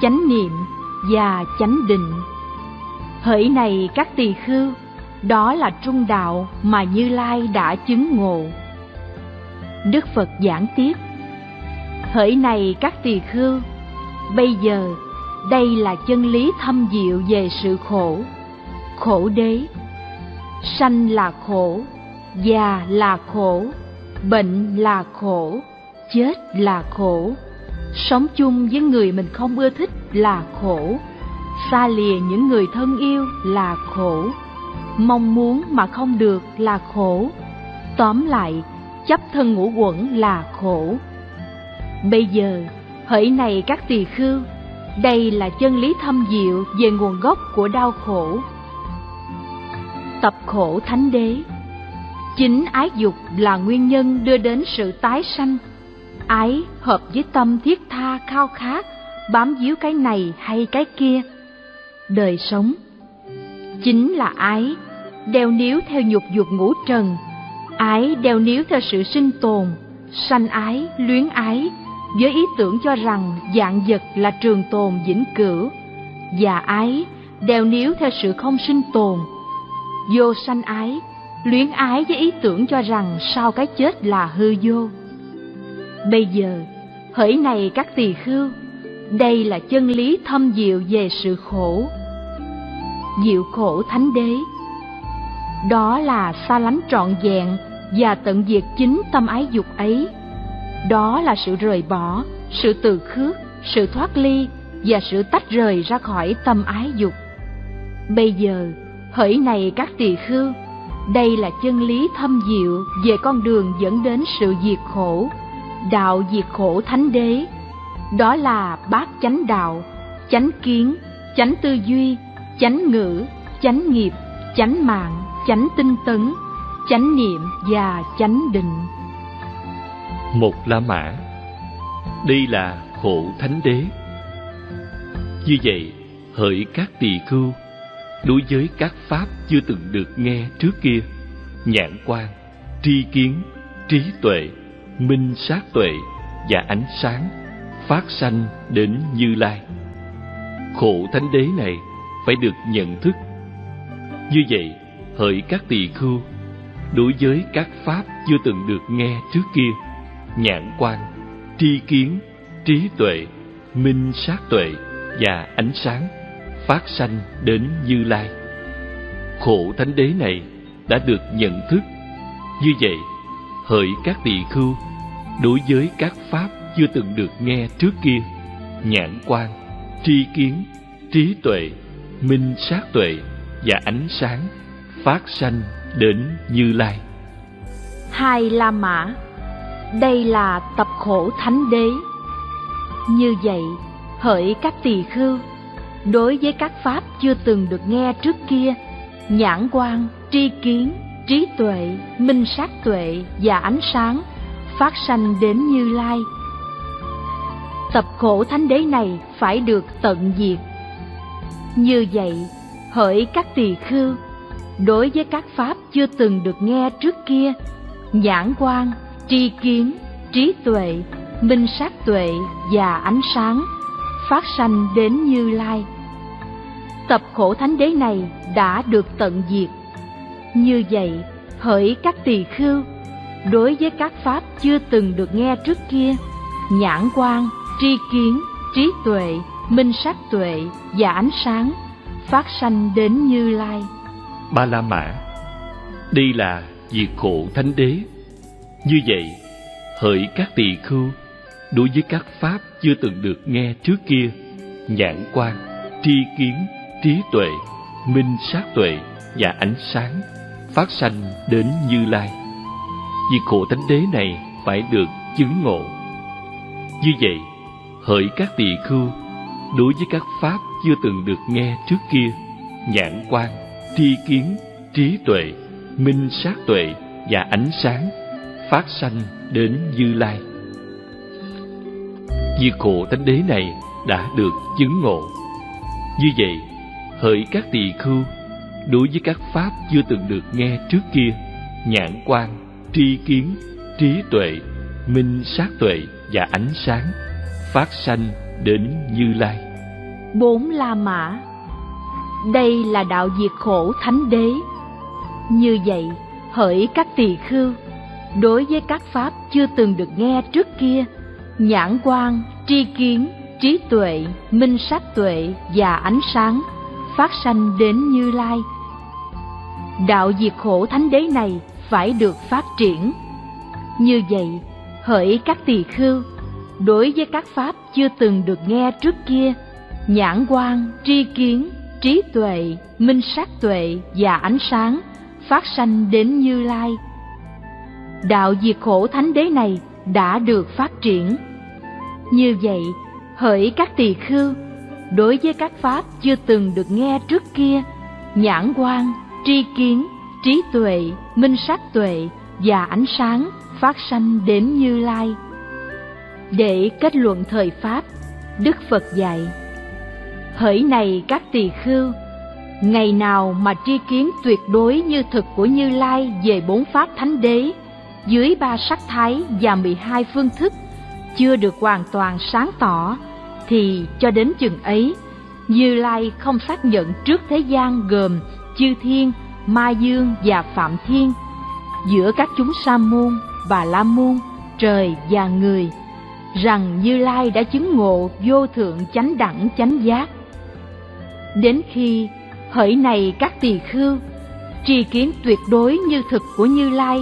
chánh niệm và chánh định. Hỡi này các tỳ khưu, đó là trung đạo mà Như Lai đã chứng ngộ. Đức Phật giảng tiếp: hỡi này các tỳ khưu, bây giờ đây là chân lý thâm diệu về sự khổ. Khổ đế: sanh là khổ, già là khổ, bệnh là khổ, chết là khổ, sống chung với người mình không ưa thích là khổ, xa lìa những người thân yêu là khổ, mong muốn mà không được là khổ, tóm lại chấp thân ngũ uẩn là khổ. Bây giờ hỡi này các tỳ khưu, đây là chân lý thâm diệu về nguồn gốc của đau khổ. Tập khổ thánh đế: chính ái dục là nguyên nhân đưa đến sự tái sanh. Ái hợp với tâm thiết tha khao khát, bám víu cái này hay cái kia. Đời sống chính là ái đeo níu theo nhục dục ngũ trần, ái đeo níu theo sự sinh tồn, sanh ái, luyến ái, với ý tưởng cho rằng vạn vật là trường tồn vĩnh cửu, và ái đeo níu theo sự không sinh tồn, vô sanh ái, luyến ái với ý tưởng cho rằng sau cái chết là hư vô. Bây giờ, hỡi này các tỳ khưu, đây là chân lý thâm diệu về sự khổ. Diệu khổ thánh đế, đó là xa lánh trọn vẹn và tận diệt chính tâm ái dục ấy. Đó là sự rời bỏ, sự từ khước, sự thoát ly và sự tách rời ra khỏi tâm ái dục. Bây giờ, hỡi này các tỳ khưu, đây là chân lý thâm diệu về con đường dẫn đến sự diệt khổ, đạo diệt khổ thánh đế. Đó là bát chánh đạo, chánh kiến, chánh tư duy, chánh ngữ, chánh nghiệp, chánh mạng, chánh tinh tấn, chánh niệm và chánh định. Một La Mã, đây là khổ thánh đế. Như vậy, hỡi các tỳ khưu, đối với các pháp chưa từng được nghe trước kia, nhãn quan, tri kiến, trí tuệ, minh sát tuệ và ánh sáng phát sanh đến Như Lai. Khổ thánh đế này phải được nhận thức. Như vậy, hỡi các tỳ khưu, đối với các pháp chưa từng được nghe trước kia, nhãn quan, tri kiến, trí tuệ, minh sát tuệ và ánh sáng phát sanh đến Như Lai. Khổ thánh đế này đã được nhận thức. Như vậy, hỡi các tỳ khưu, đối với các pháp chưa từng được nghe trước kia, nhãn quan, tri kiến, trí tuệ, minh sát tuệ và ánh sáng phát sanh đến Như Lai. Hai La Mã, đây là tập khổ thánh đế. Như vậy, hỡi các tỳ khưu, đối với các pháp chưa từng được nghe trước kia, nhãn quan, tri kiến, trí tuệ, minh sát tuệ và ánh sáng phát sanh đến Như Lai. Tập khổ thánh đế này phải được tận diệt. Như vậy, hỡi các tỳ khưu, đối với các pháp chưa từng được nghe trước kia, nhãn quan, tri kiến, trí tuệ, minh sát tuệ và ánh sáng phát sanh đến Như Lai. Tập khổ thánh đế này đã được tận diệt. Như vậy, hỡi các tỳ khưu, đối với các pháp chưa từng được nghe trước kia, nhãn quan, tri kiến, trí tuệ, minh sát tuệ và ánh sáng phát sanh đến Như Lai. Ba La Mã, đây là diệt khổ thánh đế. Như vậy, hỡi các tỳ khưu, đối với các pháp chưa từng được nghe trước kia, nhãn quan, tri kiến, trí tuệ, minh sát tuệ và ánh sáng phát sanh đến Như Lai. Diệt khổ thánh đế này phải được chứng ngộ. Như vậy, hỡi các tỳ khưu, đối với các pháp chưa từng được nghe trước kia, nhãn quan, tri kiến, trí tuệ, minh sát tuệ và ánh sáng phát sanh đến Như Lai. Diệt khổ thánh đế này đã được chứng ngộ. Như vậy, hỡi các tỳ khưu, đối với các pháp chưa từng được nghe trước kia, nhãn quan, tri kiến, trí tuệ, minh sát tuệ và ánh sáng phát sanh đến Như Lai. 4 La Mã, đây là đạo diệt khổ thánh đế. Như vậy, hỡi các tỳ khưu, đối với các pháp chưa từng được nghe trước kia, nhãn quan, tri kiến, trí tuệ, minh sát tuệ và ánh sáng phát sanh đến Như Lai. Đạo diệt khổ thánh đế này phải được phát triển. Như vậy, hỡi các tỳ khưu, đối với các pháp chưa từng được nghe trước kia, nhãn quan, tri kiến, trí tuệ, minh sát tuệ và ánh sáng phát sanh đến Như Lai. Đạo diệt khổ thánh đế này đã được phát triển. Như vậy, hỡi các tỳ khưu, đối với các pháp chưa từng được nghe trước kia, nhãn quan, tri kiến, trí tuệ, minh sát tuệ và ánh sáng phát sanh đến Như Lai. Để kết luận thời pháp, Đức Phật dạy: hỡi này các tỳ khưu, ngày nào mà tri kiến tuyệt đối như thực của Như Lai về 4 pháp thánh đế dưới 3 sắc thái và 12 phương thức chưa được hoàn toàn sáng tỏ, thì cho đến chừng ấy, Như Lai không xác nhận trước thế gian gồm chư thiên, ma dương và phạm thiên, giữa các chúng sa môn, bà la môn, trời và người, rằng Như Lai đã chứng ngộ vô thượng chánh đẳng chánh giác. Đến khi hỡi này các tỳ khưu, tri kiến tuyệt đối như thực của Như Lai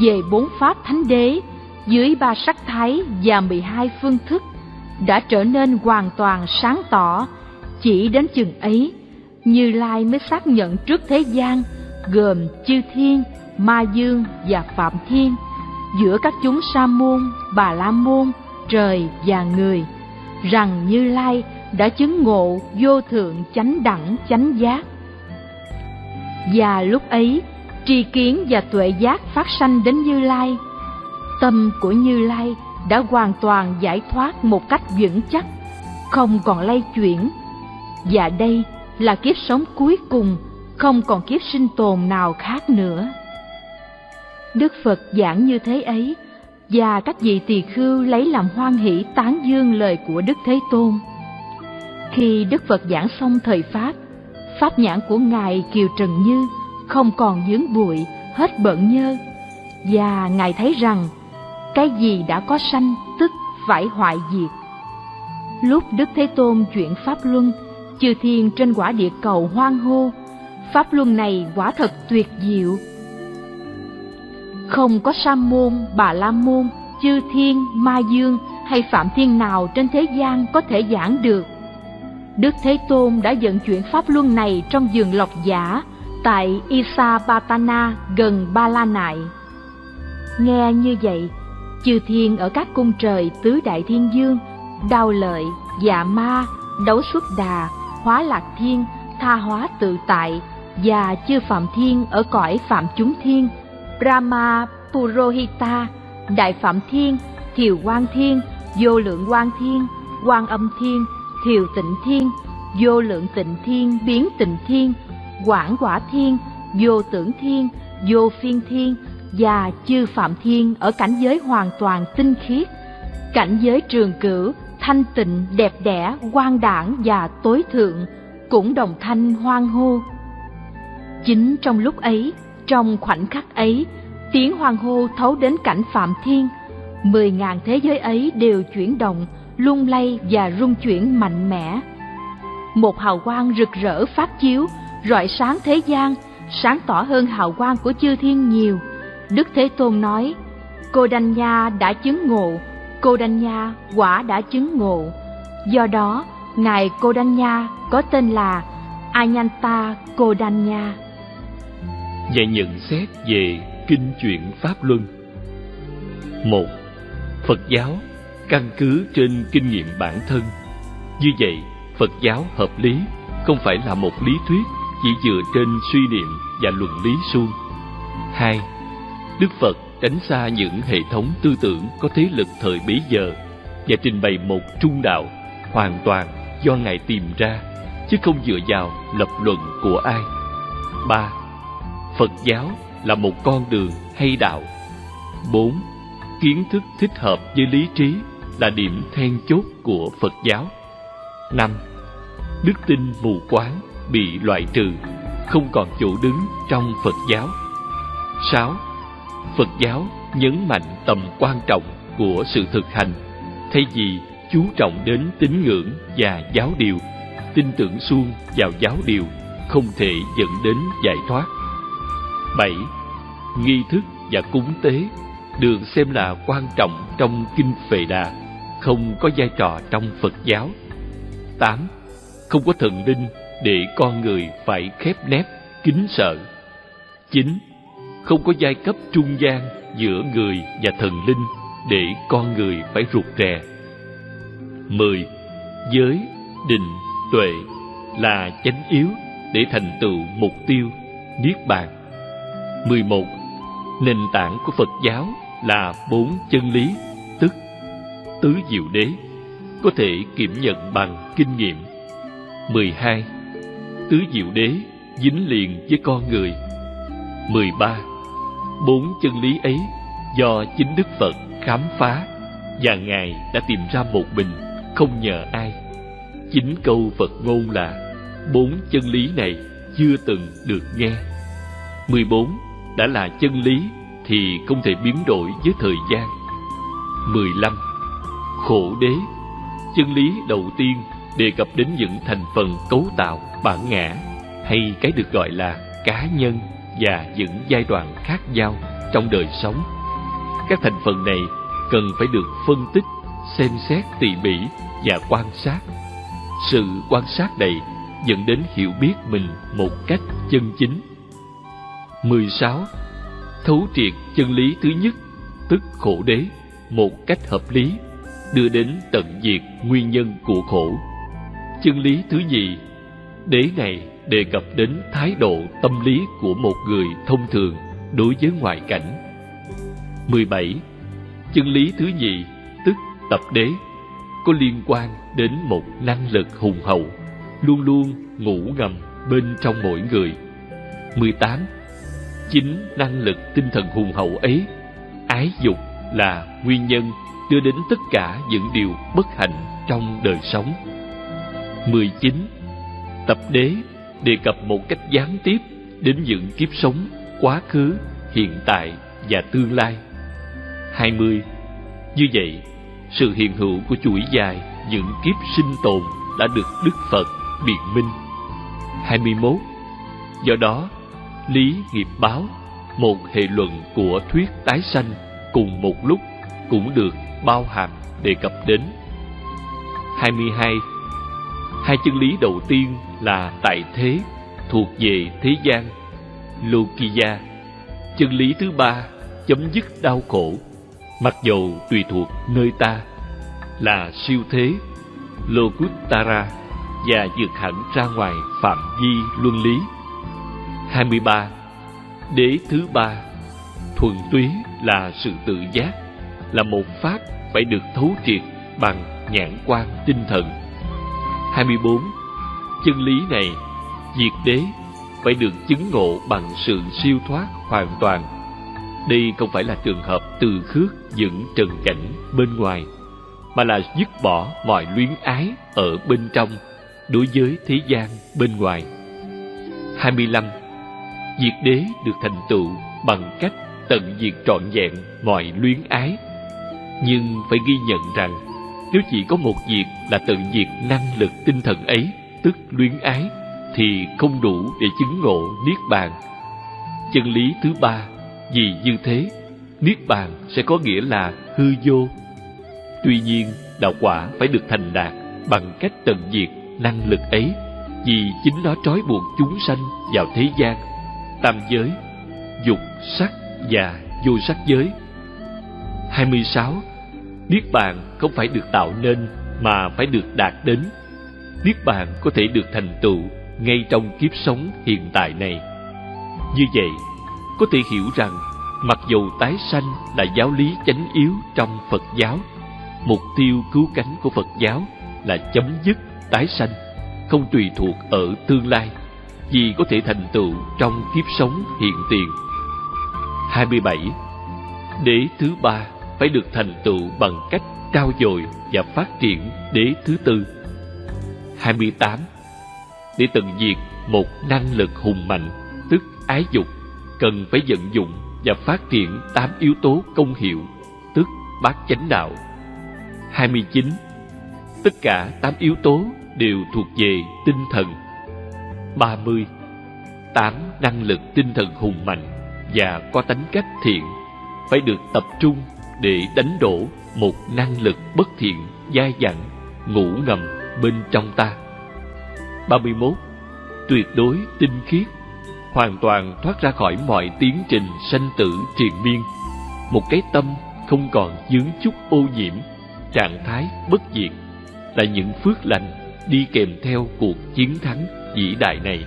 về 4 pháp thánh đế dưới 3 sắc thái và 12 phương thức đã trở nên hoàn toàn sáng tỏ, chỉ đến chừng ấy Như Lai mới xác nhận trước thế gian gồm chư thiên, ma dương và phạm thiên, giữa các chúng sa môn, bà la môn, trời và người, rằng Như Lai đã chứng ngộ vô thượng chánh đẳng chánh giác. Và lúc ấy tri kiến và tuệ giác phát sanh đến Như Lai. Tâm của Như Lai đã hoàn toàn giải thoát một cách vững chắc, không còn lay chuyển. Và đây là kiếp sống cuối cùng, không còn kiếp sinh tồn nào khác nữa. Đức Phật giảng như thế ấy, và các vị tỳ khưu lấy làm hoan hỷ tán dương lời của Đức Thế Tôn. Khi Đức Phật giảng xong thời Pháp, pháp nhãn của Ngài Kiều Trần Như không còn vướng bụi, hết bợn nhơ, và Ngài thấy rằng cái gì đã có sanh tức phải hoại diệt. Lúc Đức Thế Tôn chuyển Pháp Luân, chư thiên trên quả địa cầu hoan hô, Pháp Luân này quả thật tuyệt diệu. Không có sa môn, bà la môn, chư thiên, ma dương hay phạm thiên nào trên thế gian có thể giảng được. Đức Thế Tôn đã vận chuyển Pháp Luân này trong vườn Lộc Giả tại Isapatana gần Ba La Nại. Nghe như vậy, chư thiên ở các cung trời tứ đại thiên dương, Đao Lợi, Dạ Ma, Đấu Xuất Đà, Hóa Lạc Thiên, Tha Hóa Tự Tại và chư phạm thiên ở cõi phạm chúng thiên, Brahma Purohita, Đại Phạm Thiên, Thiều Quang Thiên, Vô Lượng Quang Thiên, Quan Âm Thiên, Thiều Tịnh Thiên, Vô Lượng Tịnh Thiên, Biến Tịnh Thiên, Quảng Quả Thiên, Vô Tưởng Thiên, Vô Phiên Thiên và chư phạm thiên ở cảnh giới hoàn toàn tinh khiết, cảnh giới trường cửu, thanh tịnh, đẹp đẽ, quang đãng và tối thượng cũng đồng thanh hoan hô. Chính trong lúc ấy, trong khoảnh khắc ấy, tiếng hoan hô thấu đến cảnh phạm thiên. 10.000 thế giới ấy đều chuyển động, lung lay và rung chuyển mạnh mẽ. Một hào quang rực rỡ phát chiếu, rọi sáng thế gian, sáng tỏ hơn hào quang của chư thiên nhiều. Đức Thế Tôn nói: Cô Đanh Nha đã chứng ngộ, Cô Đanh Nha quả đã chứng ngộ. Do đó, Ngài Cô Đanh Nha có tên là Anyanta Cô Đanh Nha. Và nhận xét về kinh chuyển Pháp Luân. 1. Phật giáo căn cứ trên kinh nghiệm bản thân. Như vậy, Phật giáo hợp lý không phải là một lý thuyết chỉ dựa trên suy niệm và luận lý suông. 2. Đức Phật tránh xa những hệ thống tư tưởng có thế lực thời bấy giờ và trình bày một trung đạo hoàn toàn do Ngài tìm ra, chứ không dựa vào lập luận của ai. 3. Phật giáo là một con đường hay đạo. 4. Kiến thức thích hợp với lý trí là điểm then chốt của Phật giáo. 5. Đức tin mù quáng bị loại trừ, không còn chỗ đứng trong Phật giáo. 6. Phật giáo nhấn mạnh tầm quan trọng của sự thực hành, thay vì chú trọng đến tín ngưỡng và giáo điều. Tin tưởng suông vào giáo điều không thể dẫn đến giải thoát. 7. Nghi thức và cúng tế được xem là quan trọng trong kinh Phệ Đà, không có vai trò trong Phật giáo. 8. Không có thần linh để con người phải khép nép, kính sợ. 9. Không có giai cấp trung gian giữa người và thần linh để con người phải rụt rè. 10. Giới, định, tuệ là chánh yếu để thành tựu mục tiêu niết bàn. 11. Nền tảng của Phật giáo là 4 chân lý, tức tứ diệu đế, có thể kiểm nhận bằng kinh nghiệm. 12. Tứ diệu đế dính liền với con người. 13. 4 chân lý ấy do chính Đức Phật khám phá, và Ngài đã tìm ra một mình, không nhờ ai. Chính câu Phật ngôn là 4 chân lý này chưa từng được nghe. 14. Đã là chân lý thì không thể biến đổi với thời gian. 15. Khổ đế. Chân lý đầu tiên đề cập đến những thành phần cấu tạo bản ngã, hay cái được gọi là cá nhân, và những giai đoạn khác nhau trong đời sống. Các thành phần này cần phải được phân tích, xem xét tỉ mỉ và quan sát. Sự quan sát này dẫn đến hiểu biết mình một cách chân chính. 16. Thấu triệt chân lý thứ nhất, tức khổ đế, một cách hợp lý, đưa đến tận diệt nguyên nhân của khổ. Chân lý thứ nhì, đế này đề cập đến thái độ tâm lý của một người thông thường đối với ngoại cảnh. 17. Chân lý thứ nhì, tức tập đế, có liên quan đến một năng lực hùng hậu, luôn luôn ngủ ngầm bên trong mỗi người. 18. Chính năng lực tinh thần hùng hậu ấy, ái dục, là nguyên nhân đưa đến tất cả những điều bất hạnh trong đời sống. 19. Tập đế đề cập một cách gián tiếp đến những kiếp sống quá khứ, hiện tại và tương lai. 20. Như vậy, sự hiện hữu của chuỗi dài những kiếp sinh tồn đã được Đức Phật biện minh. 21. Do đó, lý nghiệp báo, một hệ luận của thuyết tái sanh, cùng một lúc cũng được bao hàm đề cập đến. 22. Hai chân lý đầu tiên là tại thế, thuộc về thế gian, Lokiya. Chân lý thứ ba, chấm dứt đau khổ, mặc dầu tùy thuộc nơi ta, là siêu thế, Lokuttara, và vượt hẳn ra ngoài phạm vi luân lý. 23. Đế thứ ba, thuần túy là sự tự giác, là một pháp phải được thấu triệt bằng nhãn quan tinh thần. 24. Chân lý này, diệt đế, phải được chứng ngộ bằng sự siêu thoát hoàn toàn. Đây không phải là trường hợp từ khước những trần cảnh bên ngoài, mà là dứt bỏ mọi luyến ái ở bên trong đối với thế gian bên ngoài. 25. Diệt đế được thành tựu bằng cách tận diệt trọn vẹn mọi luyến ái. Nhưng phải ghi nhận rằng, nếu chỉ có một việc là tận diệt năng lực tinh thần ấy, tức luyến ái, thì không đủ để chứng ngộ Niết Bàn. Chân lý thứ ba, vì như thế, Niết Bàn sẽ có nghĩa là hư vô. Tuy nhiên, đạo quả phải được thành đạt bằng cách tận diệt năng lực ấy, vì chính nó trói buộc chúng sanh vào thế gian, tam giới, dục, sắc và vô sắc giới. 26. Niết Bàn không phải được tạo nên mà phải được đạt đến. Niết Bàn có thể được thành tựu ngay trong kiếp sống hiện tại này. Như vậy, có thể hiểu rằng mặc dầu tái sanh là giáo lý chánh yếu trong Phật giáo, mục tiêu cứu cánh của Phật giáo là chấm dứt tái sanh, không tùy thuộc ở tương lai, vì có thể thành tựu trong kiếp sống hiện tiền. 27. Đế thứ ba phải được thành tựu bằng cách trau dồi và phát triển đế thứ tư. 28. Để tận diệt một năng lực hùng mạnh, tức ái dục, cần phải vận dụng và phát triển 8 yếu tố công hiệu, tức bát chánh đạo. 29. Tất cả 8 yếu tố đều thuộc về tinh thần. 30. 8 năng lực tinh thần hùng mạnh và có tánh cách thiện phải được tập trung để đánh đổ một năng lực bất thiện dai dẳng ngủ ngầm bên trong ta. 31. Tuyệt đối tinh khiết, hoàn toàn thoát ra khỏi mọi tiến trình sanh tử triền miên, một cái tâm không còn vướng chút ô nhiễm, trạng thái bất diệt, là những phước lành đi kèm theo cuộc chiến thắng vĩ đại này.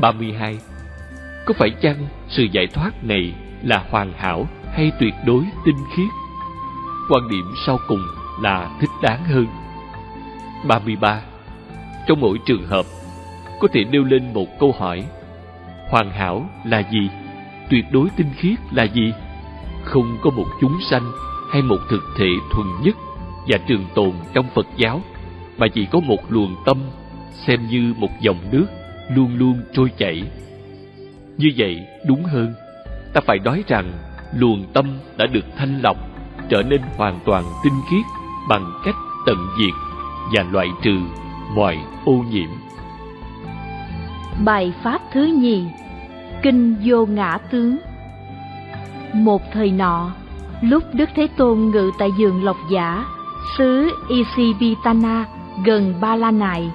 32. Có phải chăng sự giải thoát này là hoàn hảo hay tuyệt đối tinh khiết? Quan điểm sau cùng là thích đáng hơn. 33. Trong mỗi trường hợp, có thể nêu lên một câu hỏi: hoàn hảo là gì? Tuyệt đối tinh khiết là gì? Không có một chúng sanh hay một thực thể thuần nhất và trường tồn trong Phật giáo, mà chỉ có một luồng tâm, xem như một dòng nước luôn luôn trôi chảy. Như vậy đúng hơn, ta phải nói rằng luồng tâm đã được thanh lọc, trở nên hoàn toàn tinh khiết bằng cách tận diệt và loại trừ mọi ô nhiễm. Bài pháp thứ nhì, Kinh Vô Ngã Tướng. Một thời nọ, lúc Đức Thế Tôn ngự tại vườn Lộc Giả, xứ Isipitana gần Ba La Nại,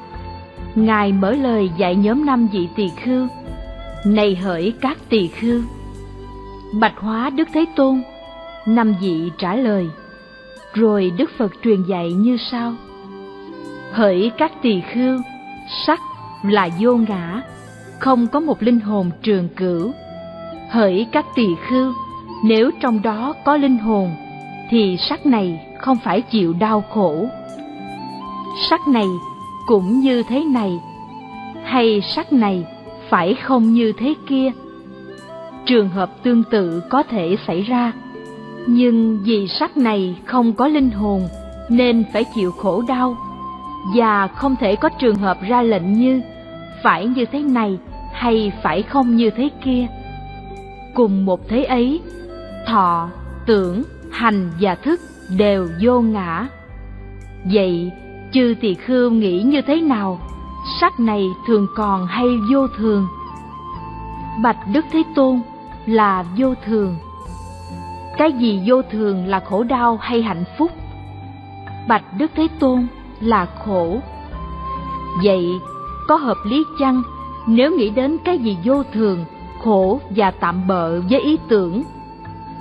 Ngài mở lời dạy nhóm 5 vị tỳ khưu: Này hỡi các tỳ khưu! Bạch hóa Đức Thế Tôn. 5 vị trả lời. Rồi Đức Phật truyền dạy như sau: Hỡi các tỳ khưu, sắc là vô ngã, không có một linh hồn trường cửu. Hỡi các tỳ khưu, nếu trong đó có linh hồn, thì sắc này không phải chịu đau khổ. Sắc này cũng như thế này, hay sắc này phải không như thế kia. Trường hợp tương tự có thể xảy ra, nhưng vì sắc này không có linh hồn nên phải chịu khổ đau, và không thể có trường hợp ra lệnh như phải như thế này hay phải không như thế kia. Cùng một thế ấy, thọ, tưởng, hành và thức đều vô ngã. Vậy chư tỳ khưu nghĩ như thế nào? Sắc này thường còn hay vô thường? Bạch Đức Thế Tôn, là vô thường. Cái gì vô thường, là khổ đau hay hạnh phúc? Bạch Đức Thế Tôn, là khổ. Vậy có hợp lý chăng nếu nghĩ đến cái gì vô thường, khổ và tạm bợ với ý tưởng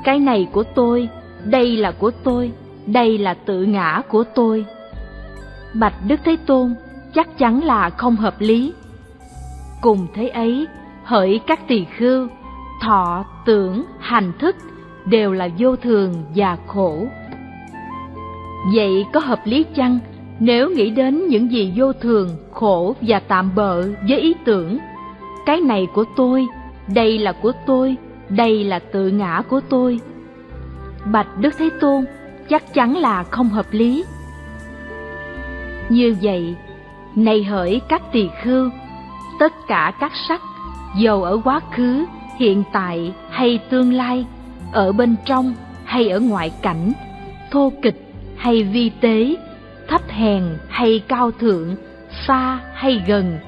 cái này của tôi, đây là của tôi, đây là tự ngã của tôi? Bạch Đức Thế Tôn, chắc chắn là không hợp lý. Cùng thế ấy, hỡi các tỳ khưu, thọ, tưởng, hành, thức đều là vô thường và khổ. Vậy có hợp lý chăng nếu nghĩ đến những gì vô thường, khổ và tạm bợ với ý tưởng cái này của tôi, đây là của tôi, đây là tự ngã của tôi? Bạch Đức Thế Tôn, chắc chắn là không hợp lý. Như vậy, này hỡi các tỳ khưu, tất cả các sắc, dầu ở quá khứ, hiện tại hay tương lai, ở bên trong hay ở ngoại cảnh, thô kịch hay vi tế, thấp hèn hay cao thượng, xa hay gần,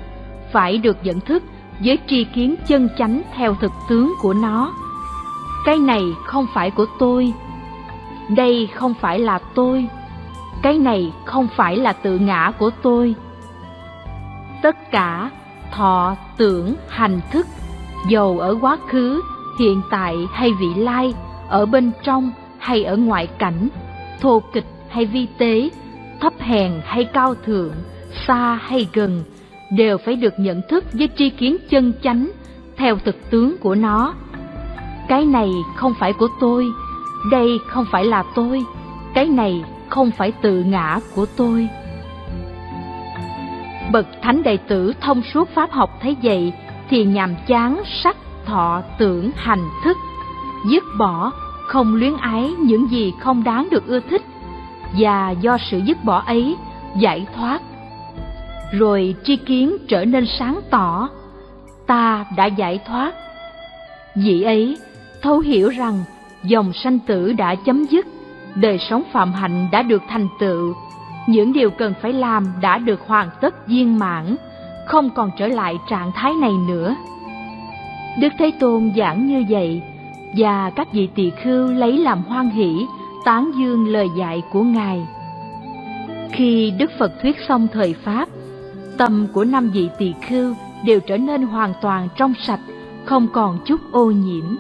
phải được nhận thức với tri kiến chân chánh theo thực tướng của nó. Cái này không phải của tôi, đây không phải là tôi, cái này không phải là tự ngã của tôi. Tất cả thọ, tưởng, hành, thức, dầu ở quá khứ, hiện tại hay vị lai, ở bên trong hay ở ngoại cảnh, thô kịch hay vi tế, thấp hèn hay cao thượng, xa hay gần, đều phải được nhận thức với tri kiến chân chánh theo thực tướng của nó. Cái này không phải của tôi, đây không phải là tôi, cái này không phải tự ngã của tôi. Bậc thánh đệ tử thông suốt pháp học thấy vậy thì nhàm chán sắc, thọ, tưởng, hành, thức, dứt bỏ, không luyến ái những gì không đáng được ưa thích, và do sự dứt bỏ ấy giải thoát. Rồi tri kiến trở nên sáng tỏ, ta đã giải thoát. Vị ấy thấu hiểu rằng dòng sanh tử đã chấm dứt, đời sống phạm hạnh đã được thành tựu, những điều cần phải làm đã được hoàn tất viên mãn, không còn trở lại trạng thái này nữa. Đức Thế Tôn giảng như vậy, và các vị tỳ khưu lấy làm hoan hỷ, tán dương lời dạy của Ngài. Khi Đức Phật thuyết xong thời Pháp, tâm của 5 vị tỳ khưu đều trở nên hoàn toàn trong sạch, không còn chút ô nhiễm.